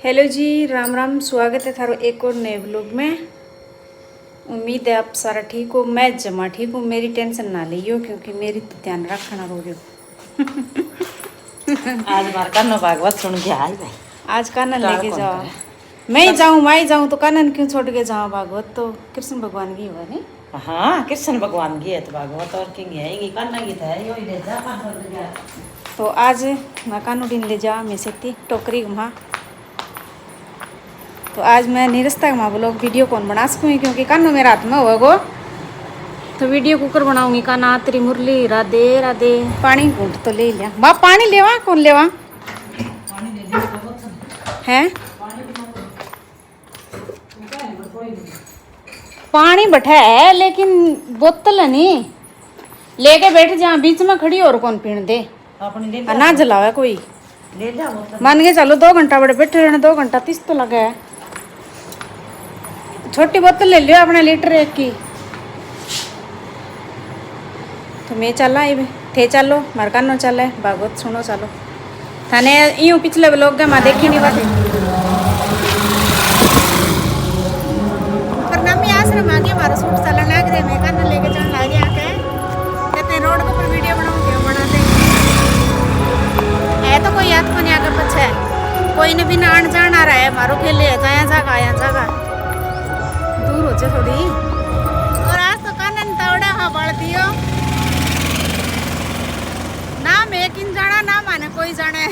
Hello जी, राम राम। स्वागत है थारो एक और नए व्लॉग में। उम्मीद है आप सारा ठीक हो। मैं जमा ठीक हूँ। मेरी टेंशन ना लियो क्योंकि मेरी तो ध्यान रखना रो रही आज मार कान्नो भागवत सुन के आई भाई। आज कानन लेके जाओ। मैं ही जाऊँ, मैं ही जाऊँ तो कानन क्यों छोड़ के जाऊँ? भागवत तो कृष्ण भगवान की हुआ नहीं। हाँ, कृष्ण भगवान की है तो भागवत और किंग है कान्ना की तो है। यो ले जा कान्नो ले जा। तो आज मैं कानू दिन ले जा मैं सकती टोकरी घुमा। तो आज मैं निरस्ता घुमा ब्लॉग वीडियो कौन बना सकूँगी क्योंकि कानू मेरे हाथ में होगा गो। तो वीडियो कुकर बनाऊंगी। काना तेरी मुरली राधे राधे। पानी घूट तो ले लिया बाप। पानी लेवा कौन लेवा है? पानी बैठा है लेकिन बोतल है नहीं लेके बैठ जा बीच में खड़ी और कौन पीण दे। ना जलावे कोई ले जा बोतल। मान के चलो 2 घंटा बड़े बैठे रहने। 2 घंटा 30 तो लगा है। छोटी बोतल ले लियो अपने लीटर एक की। तो मैं चला थे चलो मरकानो चले भागवत सुनो चलो। थाने यूं पिछले ब्लॉग के मैं देखी नहीं बात पर नमी आश्रम आगे हमारा सूट चलन लग रहे। मैं कान लेके चल लागे आके कहते रोड के ऊपर वीडियो बनाऊंगे बनाते है तो कोई याद को नहीं आकर पीछे कोई ने भी ना आन जान आ रहा है मारो के लिए जाया जागा या जागा दूर हो जाए थोड़ी। और आज तो कानन तौड़ा हाँ बढ़ दियो ना मैं किन जाना ना माने कोई जाने।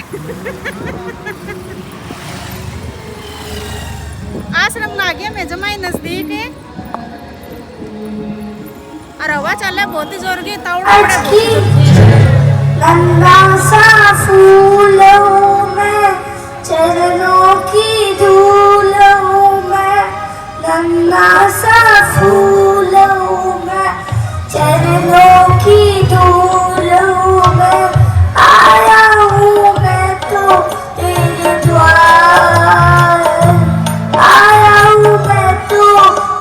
आश्रम में आ गया मैं जमाई नजदीक है और हवा चले बहुत ही जोर की तौड़ा गंगा सा फूल हूँ मैं, चरणों की धूल हूँ मैं। गंगा सा फूल हूँ मैं, चरणों की धूल हूँ मैं। आया हूँ मैं तो तेरे द्वार, आया हूँ मैं तो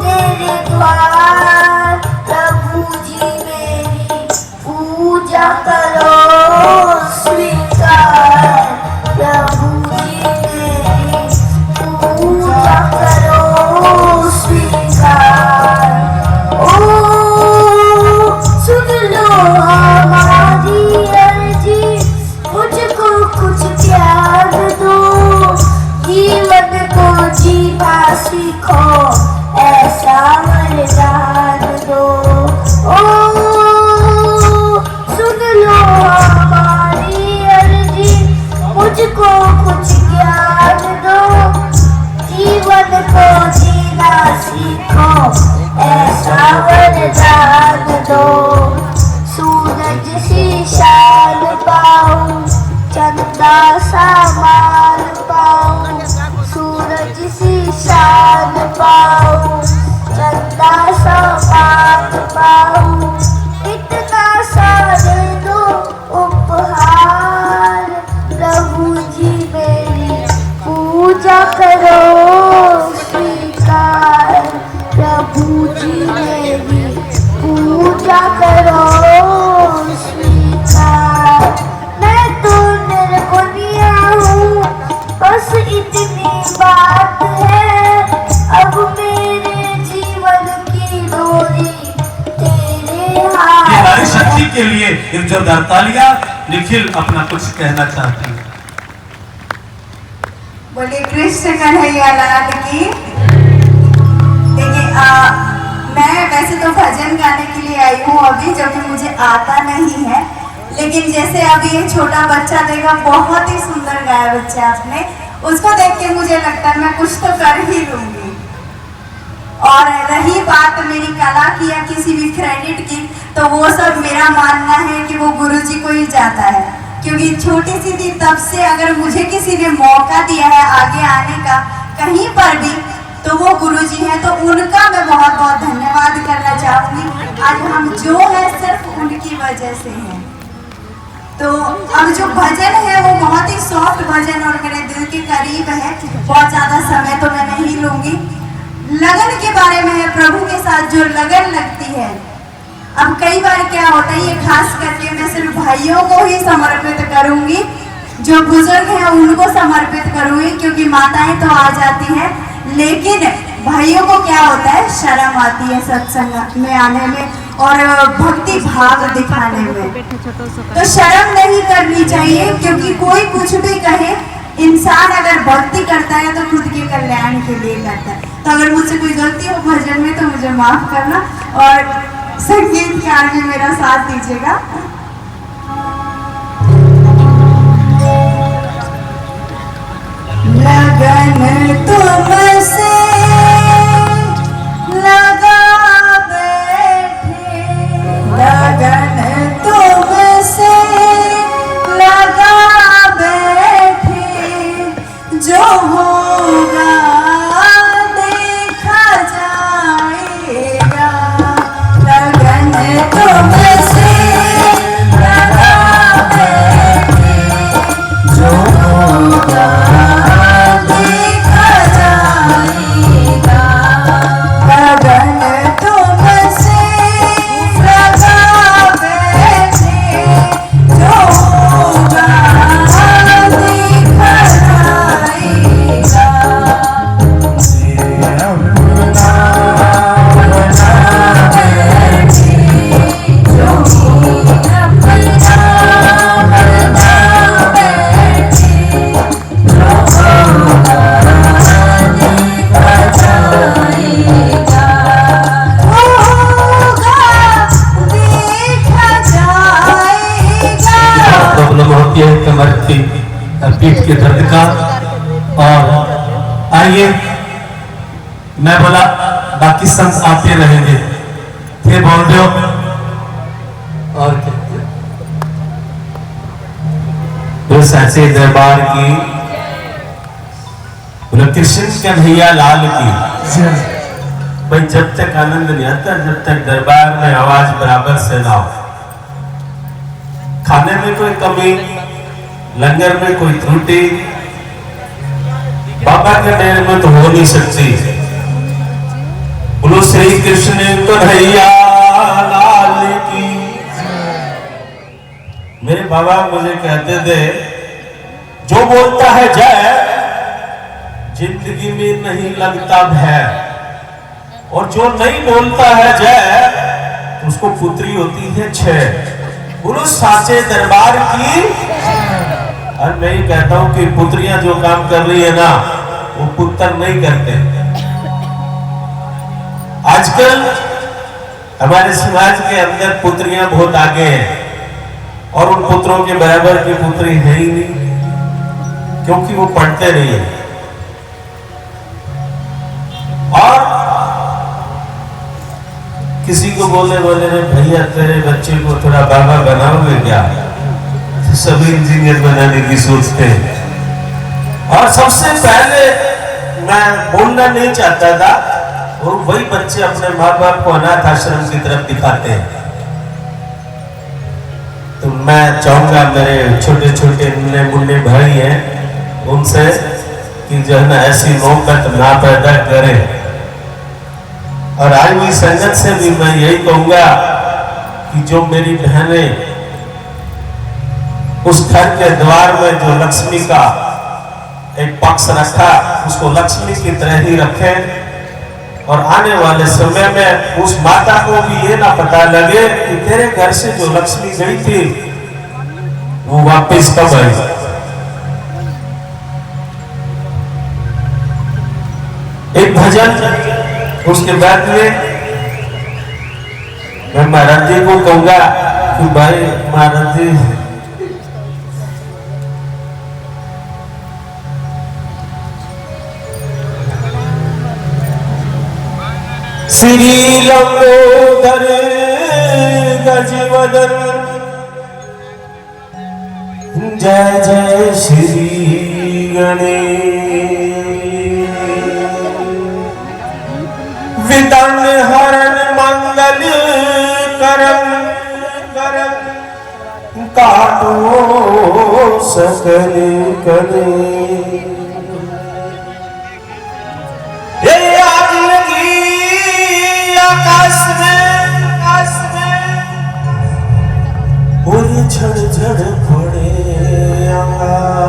तेरे द्वार। प्रभु जी मेरी पूजा करो स्वीकार, प्रभु जी मेरी पूजा करो स्वीकार। ओ सुन लो हमारी अर्जी, मुझको कुछ प्यार दो। जीवन को जीना सीखो ऐसा वरदान दो। ओ सुन लो हमारी अर्जी, मुझको कुछ ज्ञान दो। जीवन को जीना सीखो ऐसा वरदान दो। सूरज सी शान पाऊं, चंदा सा माल पाऊं। सूरज सी शान पाऊं, चंदा सा माल पाऊं। इतना सारे दो उपहार, प्रभु जी मेरी पूजा करो स्वीकार। प्रभु जी मेरी पूजा करो स्वीकार। मैं तो निर्गुणिया हूँ बस इतनी बात है। अब मेरे जीवन की डोरी तेरे हाथ ये नारी शक्ति है। के लिए एक जोरदार तालियां। निखिल अपना कुछ कहना चाहती है। बोले कृष्ण कन्हैया लाल की। देखिए मैं वैसे तो भजन गाने के लिए आई हूँ अभी, जो कि मुझे आता नहीं है। लेकिन जैसे अभी ये छोटा बच्चा देखा, बहुत ही सुंदर गाया बच्चा आपने, उसको देख के मुझे लगता है मैं कुछ तो कर ही लूंगी। और रही बात मेरी कला की या किसी भी क्रेडिट की, तो वो सब मेरा मानना है कि वो गुरुजी को ही जाता है। क्योंकि छोटी सी थी तब से अगर मुझे किसी ने मौका दिया है आगे आने का कहीं पर भी, तो वो गुरुजी हैं। तो उनका मैं बहुत बहुत धन्यवाद करना चाहूँगी। आज हम जो है सिर्फ उनकी वजह से हैं। तो अब जो भजन है वो बहुत ही सॉफ्ट भजन और मेरे दिल के करीब है। बहुत ज़्यादा समय तो मैं नहीं लूँगी। लगन के बारे में है, प्रभु के साथ जो लगन लगती है। अब कई बार क्या होता है, ये खास करके मैं सिर्फ भाइयों को ही समर्पित करूंगी। जो बुजुर्ग हैं उनको समर्पित करूंगी, क्योंकि माताएं तो आ जाती हैं, लेकिन भाइयों को क्या होता है, शर्म आती है सत्संग में आने में और भक्ति भाव दिखाने में। तो शर्म नहीं करनी चाहिए, क्योंकि कोई कुछ भी कहे, इंसान अगर भक्ति करता है तो खुद के कल्याण के लिए करता है। तो अगर मुझसे कोई गलती हो भजन में तो मुझे माफ करना, और संगीत के आगे मेरा साथ दीजिएगा। लगन तुमसे लगा बैठे, लगन तुमसे लगा बैठे, जो होगा देखा जाएगा। लगन तुमसे लगा बैठे, जो होगा देखा जाएगा। लगन तुमसे लगा बैठे, जो होगा देखा जाएगा। प्रॉब्लम होती है कमर की, पीठ के दर्द का। और आइए, मैं बोला बाकी संत आते रहेंगे, फिर बोल दो और क्या सच्चे दरबार की, बोला कृष्ण कन्हैया लाल की। भाई जब तक आनंद नहीं आता, जब तक दरबार में आवाज बराबर से ना हो, खाने में कोई कमी, लंगर में कोई त्रुटि, बाबा के डेरे में तो हो नहीं सकती। बोलो श्री कृष्ण कन्हैया लाल की। मेरे बाबा मुझे कहते थे, जो बोलता है जय, जिंदगी में नहीं लगता भय, और जो नहीं बोलता है जय, उसको पुत्री होती है छह। बोलो साचे दरबार की। और मैं ही कहता हूं कि पुत्रियां जो काम कर रही है ना, वो पुत्र नहीं करते। आजकल हमारे समाज के अंदर पुत्रियां बहुत आगे हैं, और उन पुत्रों के बराबर की पुत्री है ही नहीं, क्योंकि वो पढ़ते नहीं है। और किसी को बोले भैया तेरे बच्चे को थोड़ा बाबा बनाओगे क्या, तो सभी इंजीनियर बनाने की सोचते हैं। और सबसे पहले मैं बोलना नहीं चाहता था, और वही बच्चे अपने माँ बाप को अनाथ आश्रम की तरफ दिखाते हैं। तो मैं चाहूंगा मेरे छोटे छोटे मुन्ने मुन्ने भाई हैं, उनसे कि जो है ना ऐसी नौबत ना पैदा करें। और आज भी संगत से भी मैं यही कहूंगा कि जो मेरी बहनें उस घर के द्वार में जो लक्ष्मी का एक पक्ष रखा, उसको लक्ष्मी की तरह ही रखें। और आने वाले समय में उस माता को भी ये ना पता लगे कि तेरे घर से जो लक्ष्मी गई थी वो वापस कब आई। एक भजन, उसके बाद में मैं महाराज जी को कहूंगा कि भाई महाराज जी, श्री लंबोदर गजवदन, जय जय श्री गणेश। विदन हरण मंगल करम करम, काटो सकल करे। ये आग लगी आकाश में उलझड़ झड़ पड़े अंगार।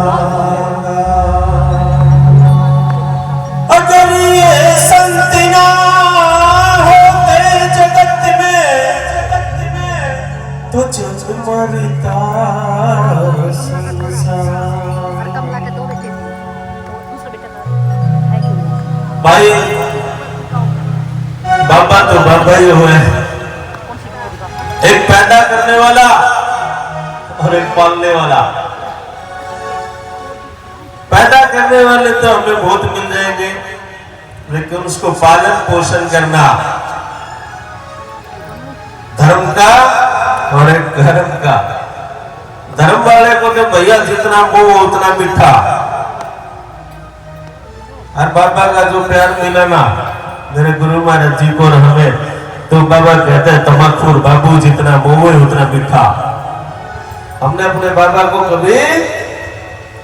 भाई बाबा तो बाबा ही हुए, एक पैदा करने वाला और एक पालने वाला। पैदा करने वाले तो हमें बहुत मिल जाएंगे, लेकिन उसको पालन पोषण करना धर्म का और एक कर्म का। धर्म वाले को तो भैया जितना मोह उतना मीठा। और बाबा का जो प्यार मिला ना मेरे गुरु महाराज जी को और हमें, तो बाबा कहते हैं तमाखुर बाबू जितना मोह है उतना मीठा। हमने अपने बाबा को कभी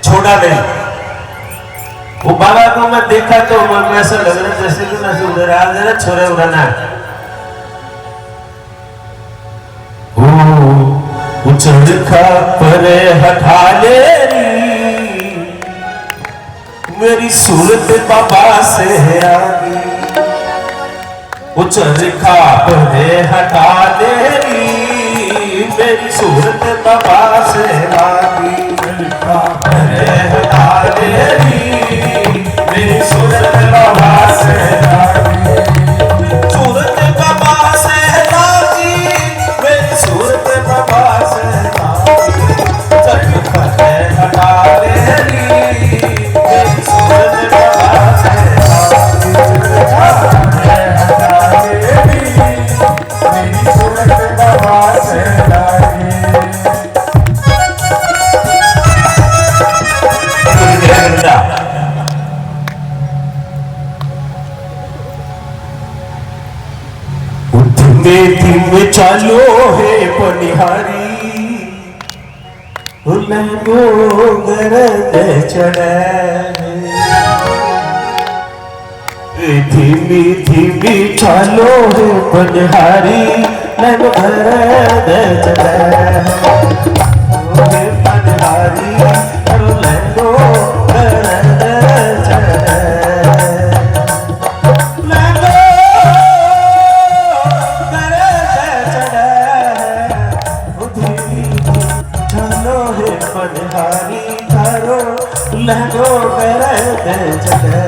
छोड़ा नहीं। वो बाबा को मैं देखा तो मन में ऐसा लग रहा जैसे कि ना उधर आ जरा छोरे उड़ाना। चढ़खा परे हटा ले मेरी सूरत बाबा से आ गई। चढ़खा परे हटा ले मेरी सूरत बाबा से आ गई। चढ़खा परे हटा ले मेरी सूरत बाबा से आ गई। सूरत बाबा से आ गई मेरी सूरत बाबा से आ गई। चढ़खा परे हटा ले मेरी सूरत बाबा से आ गई। चढ़खा परे हटा ले मेरी सूरत बाबा से आ गई। धीमे चालो है पनिहारी लगो गरज चढ़े। धीमी धीमी चालो है पनिहारी लगो गरज चढ़े। पनिहारी लगो गरज चढ़े। पनिहारी थारो लगो गरज चढ़े।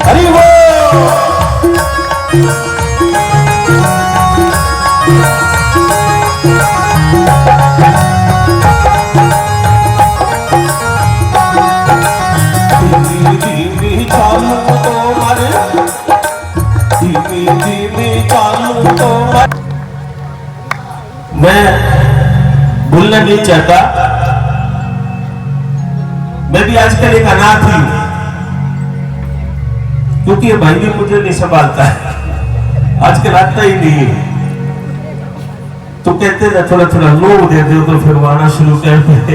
हरि वो धीमी चालू तो मर धीमी चालू तो मर। मैं भूलना नहीं चाहता, मैं भी आजकल एक अनाथ ही हूं, क्योंकि ये भाई भी मुझे नहीं संभालता है, आजकल आता ही नहीं है। तो कहते ना थोड़ा थोड़ा लोग दे दो तो फिर वो आना शुरू करते।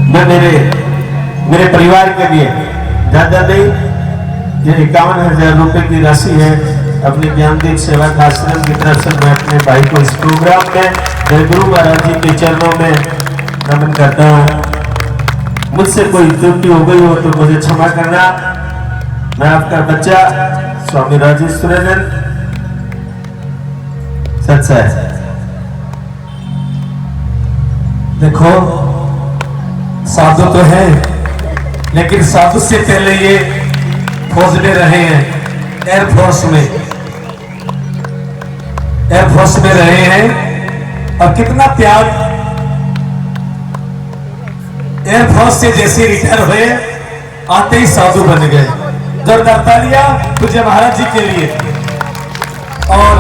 मैं मेरे परिवार के लिए ज्यादा नहीं, ये 51,000 रुपए की राशि है अपने ज्ञानदीप सेवा का आश्रम की तरफ से मैं अपने भाई को इस प्रोग्राम में मेरे गुरु महाराज जी के चरणों में नमन करता हूँ। मुझसे कोई त्रुटि हो गई हो तो मुझे क्षमा करना। मैं आपका बच्चा स्वामी राजेश्वरानंद सच्चा है। देखो साधु तो है, लेकिन साधु से पहले ये फौज में रहे हैं, एयरफोर्स में रहे हैं। और कितना प्यार, एयरफोर्स से जैसे रिटायर हुए आते ही साधु बन गए। जोरदार तालियां पूज्य महाराज जी के लिए। और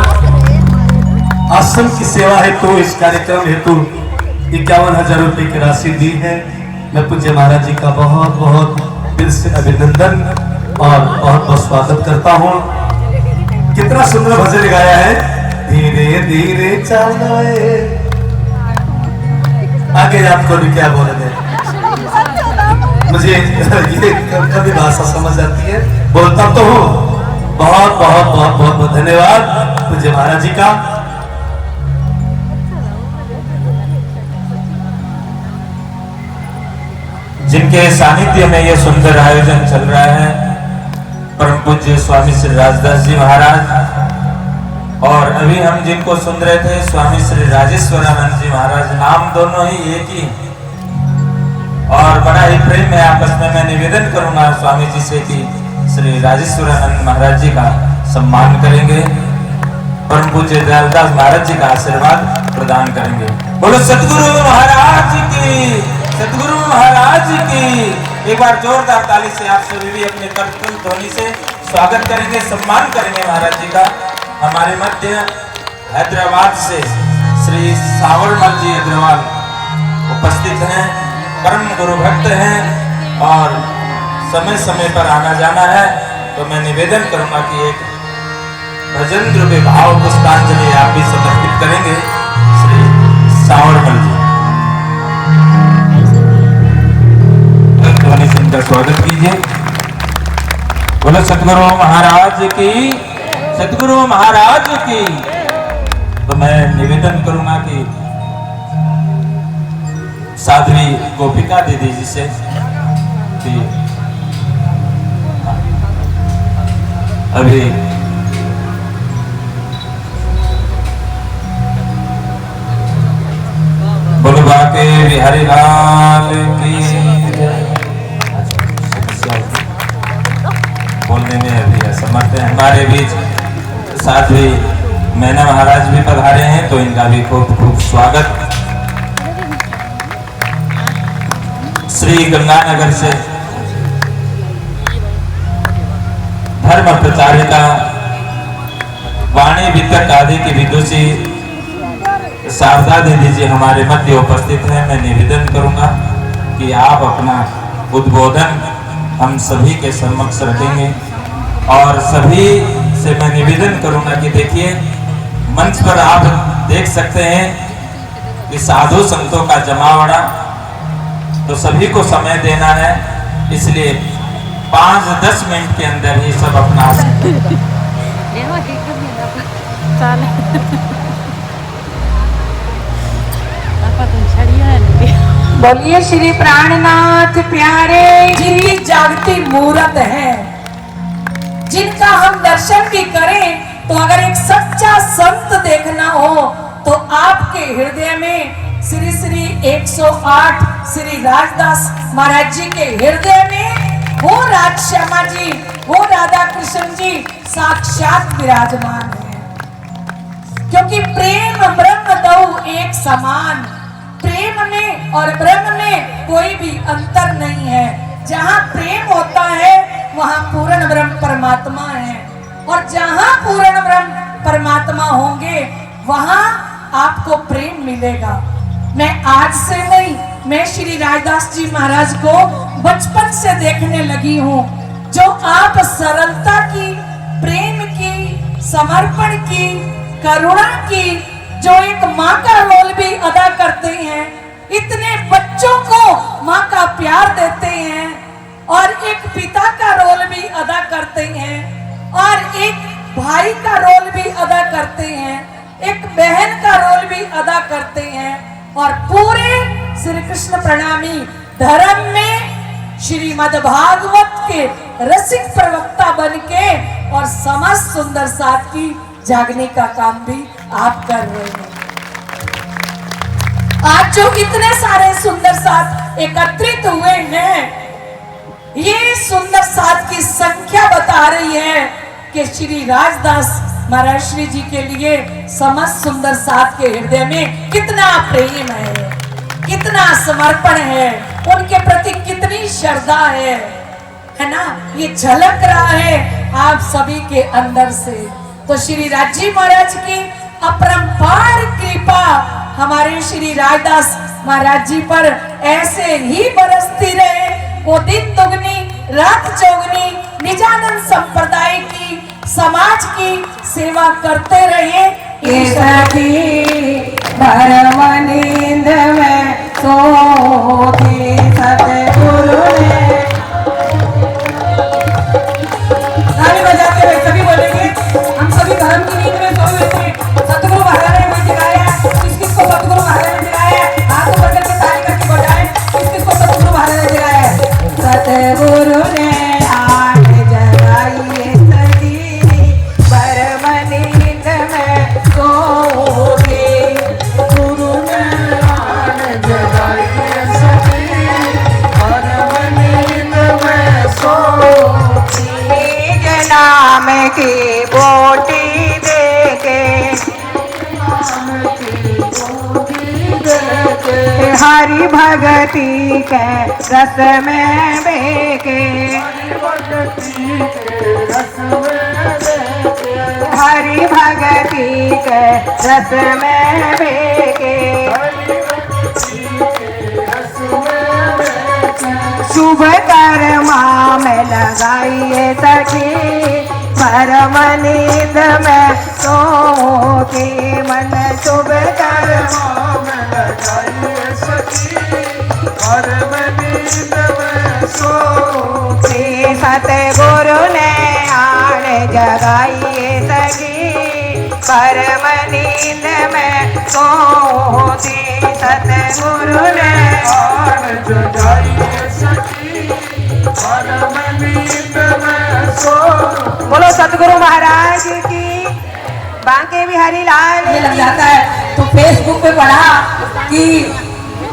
आश्रम की सेवा हेतु इस कार्यक्रम हेतु 51,000 रुपए की राशि दी है। मैं पूज्य महाराज जी का बहुत बहुत दिल से अभिनंदन और बहुत बहुत स्वागत करता हूँ। कितना सुंदर भजन गाया है, धीरे धीरे चलो। आगे आपको भी क्या बोल रहे, मुझे ये कभी भाषा समझ आती है, बोलता तो हूँ। बहुत बहुत बहुत बहुत बहुत धन्यवाद पूज्य महाराज जी का। जिनके सानिध्य में यह सुंदर आयोजन चल रहा है, परम पूज्य स्वामी श्री राजदास जी महाराज, और अभी हम जिनको सुन रहे थे स्वामी श्री राजेश्वरानंद जी महाराज, नाम दोनों ही एक ही, और बड़ा ही प्रेम है आपस में। मैं निवेदन करूंगा स्वामी जी से कि श्री राजेश्वरानंद महाराज जी का सम्मान करेंगे, परम पूज्य दयालदास महाराज जी का आशीर्वाद प्रदान करेंगे। बोलो सतगुरु महाराज की, सतगुरु महाराज की। एक बार जोरदार ताली से आप सभी भी अपने करतल ध्वनि से स्वागत करेंगे, सम्मान करेंगे महाराज जी का। हमारे मध्य हैदराबाद से श्री सावरमल जी अग्रवाल उपस्थित हैं, परम गुरु भक्त हैं और समय समय पर आना जाना है। तो मैं निवेदन करूंगा कि एक भजन द्रव्य भाव पुष्पांजलि आप भी समर्पित करेंगे श्री सावरमल जी। ध्वनि से इनका स्वागत कीजिए। बोलो सतगुरु महाराज की, सतगुरु महाराज की। तो मैं निवेदन करूंगा कि साध्वी गोपिका दीदी जी से कि अभी बोलो बाके बिहारी लाल की। बोलने में अभी असमर्थ है। हमारे बीच साध्वी मैना महाराज भी पधारे हैं, तो इनका भी खूब खूब स्वागत। श्री गंगानगर से धर्म प्रचारिका, वाणी वितक आदि की विदुषी शारदा दीदी जी हमारे मध्य उपस्थित हैं। मैं निवेदन करूंगा कि आप अपना उद्बोधन हम सभी के समक्ष रखेंगे और सभी से मैं निवेदन करूंगा कि देखिए, मंच पर आप देख सकते हैं कि साधु संतों का जमावड़ा, तो सभी को समय देना है, इसलिए 5-10 मिनट के अंदर ही सब अपना बोलिए श्री प्राणनाथ प्यारे। जिनकी जागती मूरत है, जिनका हम दर्शन भी करें, तो अगर एक सच्चा संत देखना हो तो आपके हृदय में श्री श्री 108 श्री राजदास महाराज जी के हृदय में वो राज श्यामा जी, वो राधा कृष्ण जी साक्षात विराजमान है। क्योंकि प्रेम ब्रह्म दो एक समान, प्रेम में और ब्रह्म में कोई भी अंतर नहीं है। जहाँ प्रेम होता है वहाँ पूर्ण ब्रह्म परमात्मा है, और जहाँ पूर्ण ब्रह्म परमात्मा होंगे वहाँ आपको प्रेम मिलेगा। मैं आज से नहीं, मैं श्री राजदास जी महाराज को बचपन से देखने लगी हूँ। जो आप सरलता की, प्रेम की, समर्पण की, करुणा की, जो एक माँ का रोल भी अदा करते हैं, इतने बच्चों को माँ का प्यार देते हैं, और एक पिता का रोल भी अदा करते हैं, और एक भाई का रोल भी अदा करते हैं, एक बहन का रोल भी अदा करते हैं, और पूरे श्री कृष्ण प्रणामी धर्म में श्रीमद् भागवत के रसिक प्रवक्ता बनके और समस्त सुंदर साथ की जागने का काम भी आप कर रहे हैं। आज जो इतने सारे सुंदर साथ एकत्रित हुए हैं, ये सुंदर साथ की संख्या बता रही है कि श्री राजदास महाराज श्री जी के लिए समस्त सुंदर साथ के हृदय में कितना प्रेम है, कितना समर्पण है, उनके प्रति कितनी श्रद्धा है ना, ये झलक रहा है आप सभी के अंदर से। तो श्री राजी महाराज की अपरंपार कृपा हमारे श्री राजदास महाराज जी पर ऐसे ही बरसती रहे। वो दिन दुगनी रात चौगनी निजानंद संप्रदाय की, समाज की सेवा करते रहे। भरम नींद में सोते सतगुरु ने। ताली बजाते हुए सभी बोलेंगे, हम सभी धर्म की नींद में सोए हुए थे, सतगुरु महाराज ने हमें जगाया। किसको सतगुरु महाराज ने जगाया? हाथ ऊपर करके ताली करके बजाए। किसको सतगुरु महाराज ने जगाया? सतगुरु ने आज जगाई सदी परम नींद में हरि भगति के रस में बेके, हरि भगति के रस में बेके, शुभ कर्मा में लगाइए सखी, परम नींद में सो के मन, शुभ कर्मा में लगाइए सखी, परम नींद में सो के, सतगुरु ने आन जगाइए सखी, परम नींद में सो के, सतगुरु ने आन जगाइए सखी, परम नींद में सो। बोलो सतगुरु महाराज की। बांके बिहारी लाल लग जाता है तो फेसबुक पे पढ़ा कि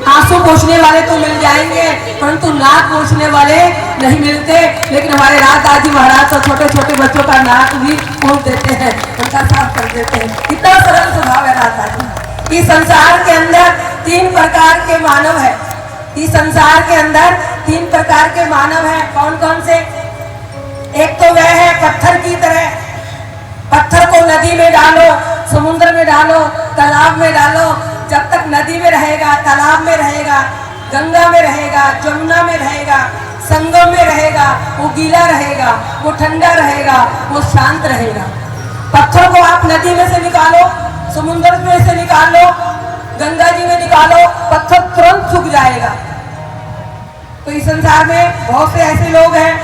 आंसू पोंछने वाले तो मिल जाएंगे परंतु नाक पोंछने वाले नहीं मिलते, लेकिन हमारे राधा जी महाराज तो छोटे छोटे बच्चों का नाक भी पोंछ देते हैं, उनका साफ कर देते हैं। कितना सरल स्वभाव है राधा जी। इस संसार के अंदर 3 प्रकार के मानव है, इस संसार के अंदर 3 प्रकार के मानव है। कौन कौन से? एक तो वह है पत्थर की तरह, पत्थर को नदी में डालो, समुद्र में डालो, तालाब में डालो, जब तक नदी में रहेगा, तालाब में रहेगा, गंगा में रहेगा, जमुना में रहेगा, संगम में रहेगा, वो गीला रहेगा, वो ठंडा रहेगा, वो शांत रहेगा। पत्थर को आप नदी में से निकालो, समुद्र में से निकालो, गंगा जी में निकालो, पत्थर तुरंत सूख जाएगा। तो इस संसार में बहुत से ऐसे लोग हैं,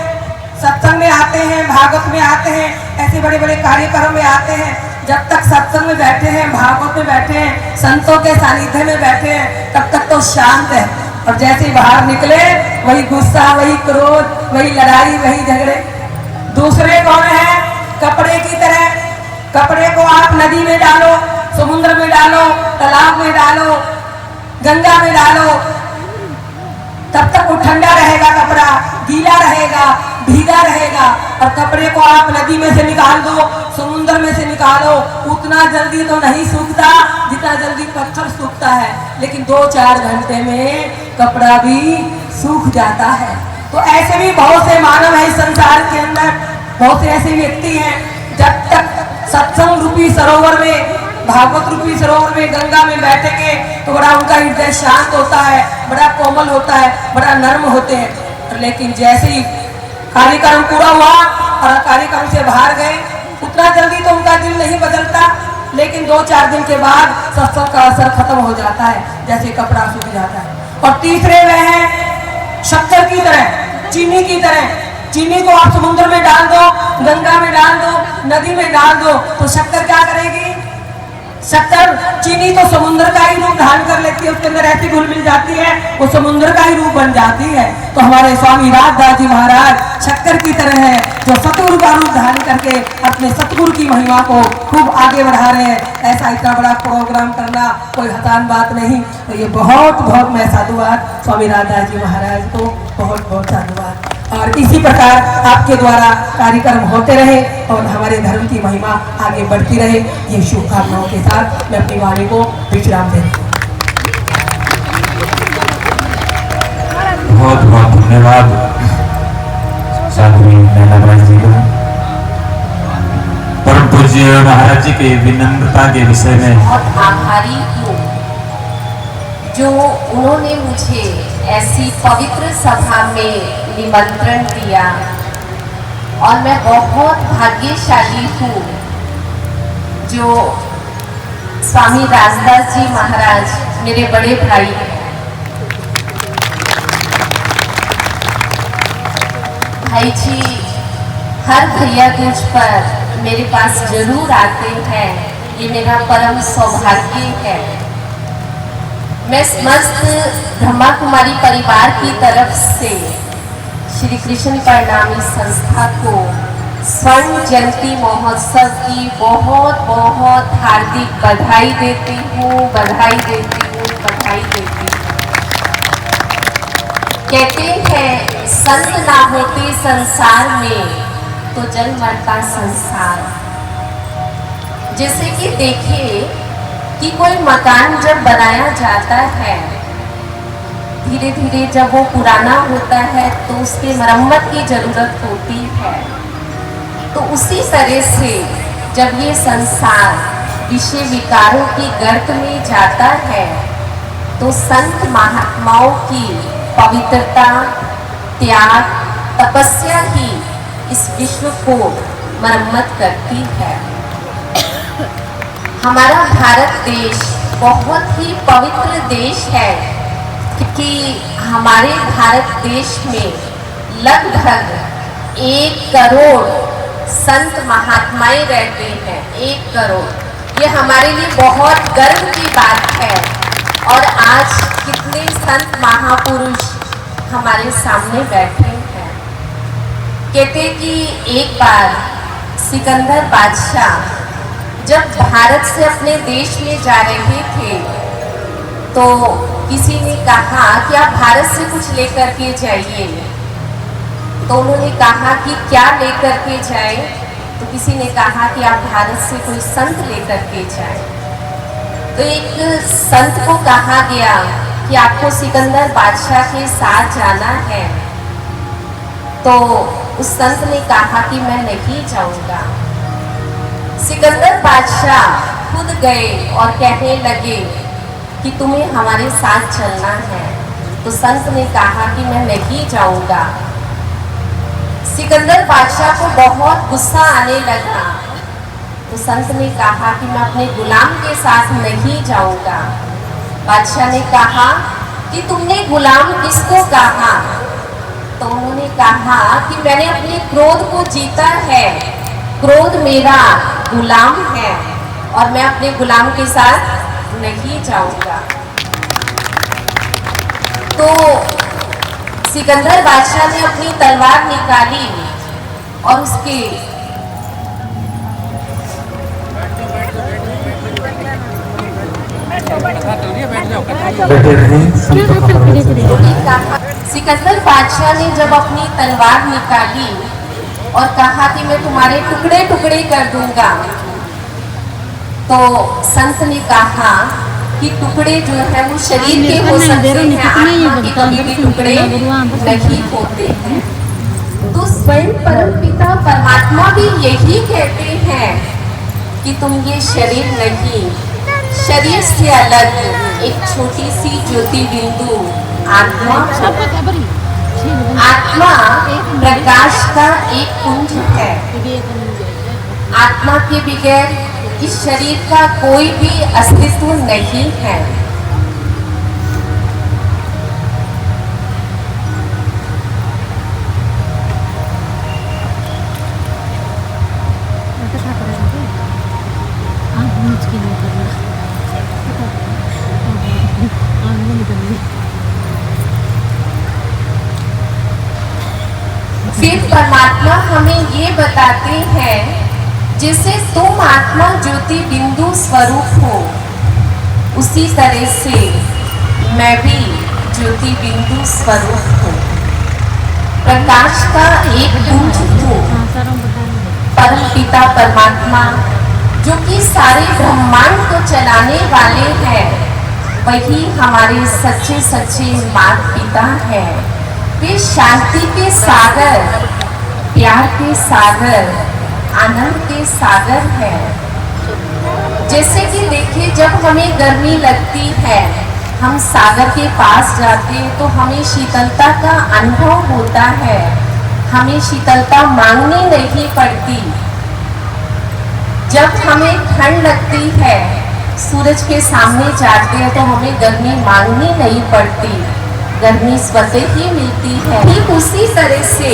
सत्संग में आते हैं, भागवत में आते हैं, ऐसे बड़े बड़े कार्यक्रम में आते हैं, जब तक सत्संग में बैठे हैं, भागवत में बैठे हैं, संतों के सानिध्य में बैठे हैं, तब तक तो शांत है, और जैसे ही बाहर निकले वही गुस्सा, वही क्रोध, वही लड़ाई, वही झगड़े। दूसरे कौन है? कपड़े की तरह, कपड़े को आप नदी में डालो, समुद्र में डालो, तालाब में डालो, गंगा में डालो, तब तक वो ठंडा रहेगा, कपड़ा गीला रहेगा, भीगा रहेगा। और कपड़े को आप नदी में से निकाल दो, समुद्र में से निकालो, उतना जल्दी तो नहीं सूखता जितना जल्दी पत्थर सूखता है, लेकिन 2-4 घंटे में कपड़ा भी सूख जाता है। तो ऐसे भी बहुत से मानव है इस संसार के अंदर, बहुत से ऐसे व्यक्ति हैं, जब तक सत्संग रूपी सरोवर में, भागवत रूपी सरोवर में, गंगा में बैठेंगे तो बड़ा उनका हृदय शांत होता है, बड़ा कोमल होता है, बड़ा नर्म होते हैं। लेकिन जैसे ही कार्यक्रम पूरा हुआ और कार्यक्रम से बाहर गए, उतना जल्दी तो उनका दिल नहीं बदलता, लेकिन 2-4 दिन के बाद सत्संग का असर खत्म हो जाता है, जैसे कपड़ा सूख जाता है। और तीसरे वह है शक्कर की तरह, चीनी की तरह। चीनी को आप समुद्र में डाल दो, गंगा में डाल दो, नदी में डाल दो, तो शक्कर क्या करेगी? शक्कर, चीनी तो समुद्र का ही रूप धारण कर लेती है, उसके अंदर ऐसी घुल मिल जाती है, वो समुद्र का ही रूप बन जाती है। तो हमारे स्वामी राजदास जी महाराज शक्कर की तरह है, जो सतगुरु का रूप धारण करके अपने सतगुरु की महिमा को खूब आगे बढ़ा रहे हैं। ऐसा इतना बड़ा प्रोग्राम करना कोई आसान बात नहीं। तो ये बहुत बहुत मैं साधुवाद स्वामी राजदास जी महाराज को बहुत बहुत साधुवाद। और इसी प्रकार आपके द्वारा कार्यक्रम होते रहे और हमारे धर्म की महिमा आगे बढ़ती रहे, ये शुभकामनाओं के साथ मैं अपनी वाणी को विश्राम देती हूँ। बहुत बहुत धन्यवाद साध्वी नैनाबाई जी को। परम पूज्य महाराज जी के विनम्रता के विषय में बहुत आभारी हूँ जो उन्होंने मुझे ऐसी पवित्र सभा में निमंत्रण दिया, और मैं बहुत भाग्यशाली हूँ जो स्वामी राजदास जी महाराज मेरे बड़े भाई हैं। भाई जी हर भैया दूज पर मेरे पास जरूर आते हैं, ये मेरा परम सौभाग्य है। मैं समस्त ब्रह्मा कुमारी परिवार की तरफ से श्री कृष्ण प्रणामी संस्था को स्वर्ण जयंती महोत्सव की बहुत बहुत हार्दिक बधाई देती हूँ, बधाई देती हूँ, बधाई देती हूँ। कहते हैं संत ना होते संसार में तो जल मरता संसार। जैसे कि देखिए कि कोई मकान जब बनाया जाता है धीरे धीरे जब वो पुराना होता है तो उसकी मरम्मत की जरूरत होती है। तो उसी तरह से जब ये संसार विषय विकारों की गर्त में जाता है तो संत महात्माओं की पवित्रता, त्याग, तपस्या ही इस विश्व को मरम्मत करती है। हमारा भारत देश बहुत ही पवित्र देश है क्योंकि हमारे भारत देश में लगभग 1 करोड़ संत महात्माएं रहते हैं। 1 करोड़, ये हमारे लिए बहुत गर्व की बात है। और आज कितने संत महापुरुष हमारे सामने बैठे हैं। कहते कि एक बार सिकंदर बादशाह जब भारत से अपने देश में जा रहे थे तो किसी ने कहा कि आप भारत से कुछ लेकर के जाइए। तो उन्होंने कहा कि क्या लेकर के जाए? तो किसी ने कहा कि आप भारत से कोई संत लेकर के जाए। तो एक संत को कहा गया कि आपको सिकंदर बादशाह के साथ जाना है। तो उस संत ने कहा कि मैं नहीं जाऊंगा। सिकंदर बादशाह खुद गए और कहने लगे कि तुम्हें हमारे साथ चलना है। तो संत ने कहा कि मैं नहीं जाऊंगा। सिकंदर बादशाह को बहुत गुस्सा आने लगा। तो संत ने कहा कि मैं अपने गुलाम के साथ नहीं जाऊंगा। बादशाह ने कहा कि तुमने गुलाम किसको कहा? तो उन्होंने कहा कि मैंने अपने क्रोध को जीता है। क्रोध मेरा गुलाम है और मैं अपने गुलाम के साथ नहीं जाऊंगा। तो सिकंदर बादशाह ने अपनी तलवार निकाली और उसके सिकंदर बादशाह ने जब अपनी तलवार निकाली और कहा कि मैं तुम्हारे टुकड़े टुकड़े कर दूंगा, तो संत ने कहा कि टुकड़े जो है वो शरीर के हो सकते हैं, आत्मा के कभी भी टुकड़े नहीं होते हैं। तो स्वयं परमपिता परमात्मा भी यही कहते हैं कि तुम ये शरीर नहीं, शरीर से अलग एक छोटी सी ज्योति बिंदु आत्मा, आत्मा प्रकाश का एक पुंज है। आत्मा के बगैर इस शरीर का कोई भी अस्तित्व नहीं है। फिर परमात्मा हमें ये बताते हैं, जैसे तुम आत्मा ज्योति बिंदु स्वरूप हो, उसी तरह से मैं भी ज्योति बिंदु स्वरूप हूँ, प्रकाश का एक पुंज हूँ। परम पिता परमात्मा जो कि सारे ब्रह्मांड को चलाने वाले हैं, वही हमारे सच्चे सच्चे माता पिता हैं। वे शांति के सागर, प्यार के सागर, आनंद के सागर है। जैसे कि देखिए, जब हमें गर्मी लगती है, हम सागर के पास जाते हैं तो हमें शीतलता का अनुभव होता है, हमें शीतलता मांगनी नहीं पड़ती। जब हमें ठंड लगती है, सूरज के सामने जाते हैं तो हमें गर्मी मांगनी नहीं पड़ती, गर्मी स्वतः ही मिलती है। ठीक उसी तरह से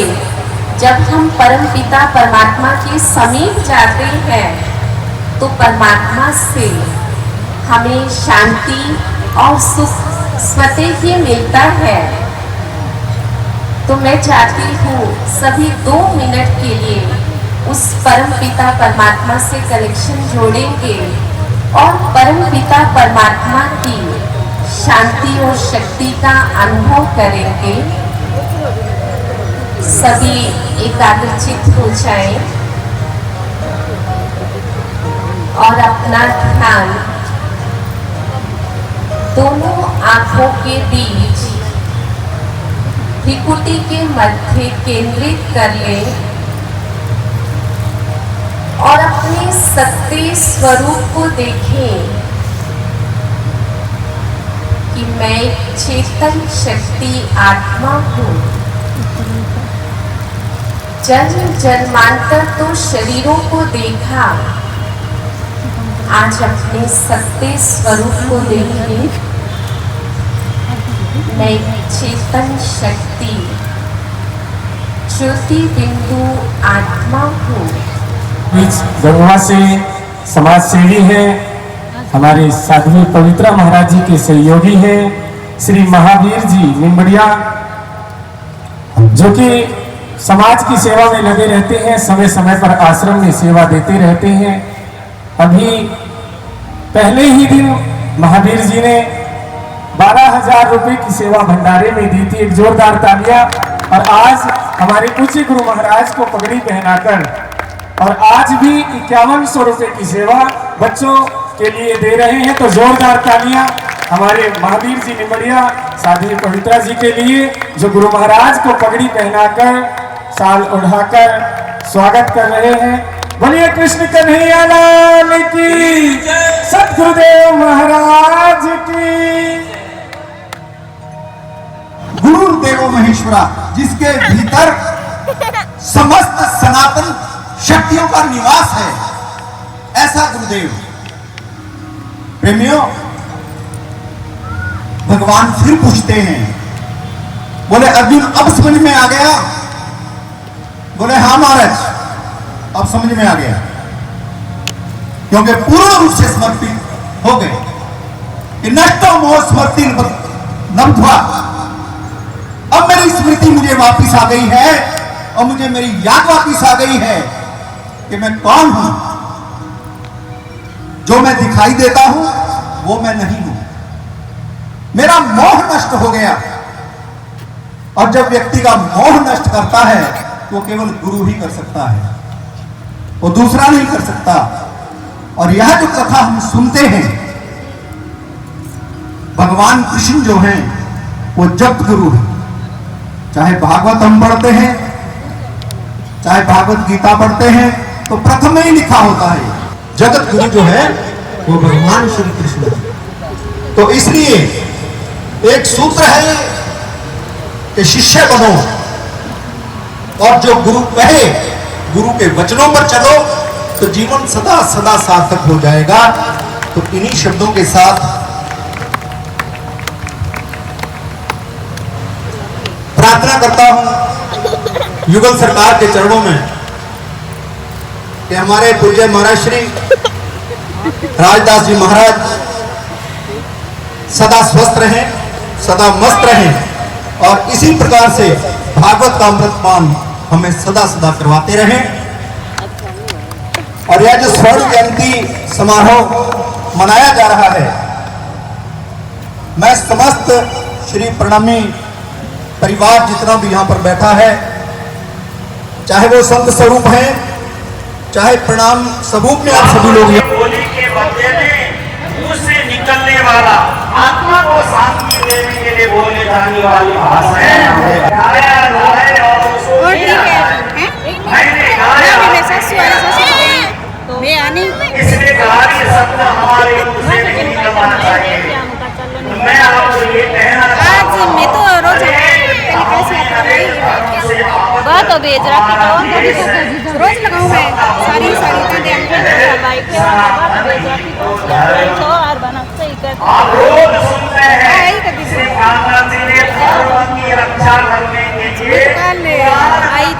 जब हम परम पिता परमात्मा के समीप जाते हैं तो परमात्मा से हमें शांति और सुख स्वतः ही मिलता है। तो मैं चाहती हूँ सभी 2 मिनट के लिए उस परम पिता परमात्मा से कनेक्शन जोड़ेंगे और परम पिता परमात्मा की शांति और शक्ति का अनुभव करेंगे। सभी एकाग्रचित हो जाएं और अपना ध्यान दोनों आंखों के बीच भ्रिकुटी के मध्य केंद्रित कर लें और अपने सत्य स्वरूप को देखें कि मैं एक चेतन शक्ति आत्मा हूँ। जन्म जन्मांतर तो शरीरों को देखा, आज अपने सत्य स्वरूप को देखें। मैं एक चेतन शक्ति ज्योति बिंदु आत्मा हूँ। गढ़वा से समाज सेवी है, हमारे साध्वी पवित्रा महाराज जी के सहयोगी हैं श्री महावीर जी निम्बड़िया, जो कि समाज की सेवा में लगे रहते हैं, समय समय पर आश्रम में सेवा देते रहते हैं। अभी पहले ही दिन महावीर जी ने 12,000 रुपए की सेवा भंडारे में दी थी। एक जोरदार तालियां। और आज हमारे पूज्य गुरु महाराज को पगड़ी पहनाकर और आज भी 5100 रुपए की सेवा बच्चों के लिए दे रहे हैं। तो जोरदार तालियां हमारे महावीर जी निम्बड़िया साध्वी पवित्रा जी के लिए, जो गुरु महाराज को पगड़ी पहनाकर साल उठाकर स्वागत कर रहे हैं। बोलिए कृष्ण कन्हैया लाल की, सतगुरुदेव महाराज की। गुरुदेवो महेश्वरा, जिसके भीतर समस्त सनातन शक्तियों का निवास है, ऐसा गुरुदेव। प्रेमियों, भगवान फिर पूछते हैं, बोले अर्जुन अब समझ में आ गया? बोले हाँ महाराज, अब समझ में आ गया, क्योंकि पूर्ण रूप से समर्पित हो गए कि नष्टो मोह स्मृति नब्ध्वा। अब मेरी स्मृति मुझे वापिस आ गई है और मुझे मेरी याद वापिस आ गई है कि मैं कौन हूं। जो मैं दिखाई देता हूं वो मैं नहीं हूं। मेरा मोह नष्ट हो गया। और जब व्यक्ति का मोह नष्ट करता है तो केवल गुरु ही कर सकता है, वो दूसरा नहीं कर सकता। और यह जो कथा हम सुनते हैं, भगवान कृष्ण जो हैं वो जगत गुरु है। चाहे भागवत हम पढ़ते हैं, चाहे भागवत गीता पढ़ते हैं, तो प्रथम में ही लिखा होता है जगत गुरु जो है वो भगवान श्री कृष्ण है। तो इसलिए एक सूत्र है कि शिष्य बनो और जो गुरु कहे, गुरु के वचनों पर चलो तो जीवन सदा सदा सार्थक हो जाएगा। तो इन्हीं शब्दों के साथ प्रार्थना करता हूं युगल सरकार के चरणों में कि हमारे पूज्य महाराज श्री राजदास जी महाराज सदा स्वस्थ रहें, सदा मस्त रहें और इसी प्रकार से भागवत का अमृतपान हमें सदा सदा करवाते रहें। और यह जो स्वर्ण जयंती समारोह मनाया जा रहा है, मैं समस्त श्री प्रणामी परिवार जितना भी यहाँ पर बैठा है, चाहे वो संत स्वरूप है, चाहे प्रणाम स्वरूप में आप सभी लोग बोली के बदले में मुंह से निकलने वाला आत्मा को शांति देने के लिए बोले जाने वाली भाषा है। इसलिए गाली शब्द हमारे मुंह से नहीं निकलना चाहिए। मैं आपको ये कहना आज मैं तो रोज बात हो बेच रहा था, रोज लगाऊं मैं सारी और बना सही कर। आप रोज सुनते हैं रक्षा करने के लिए आई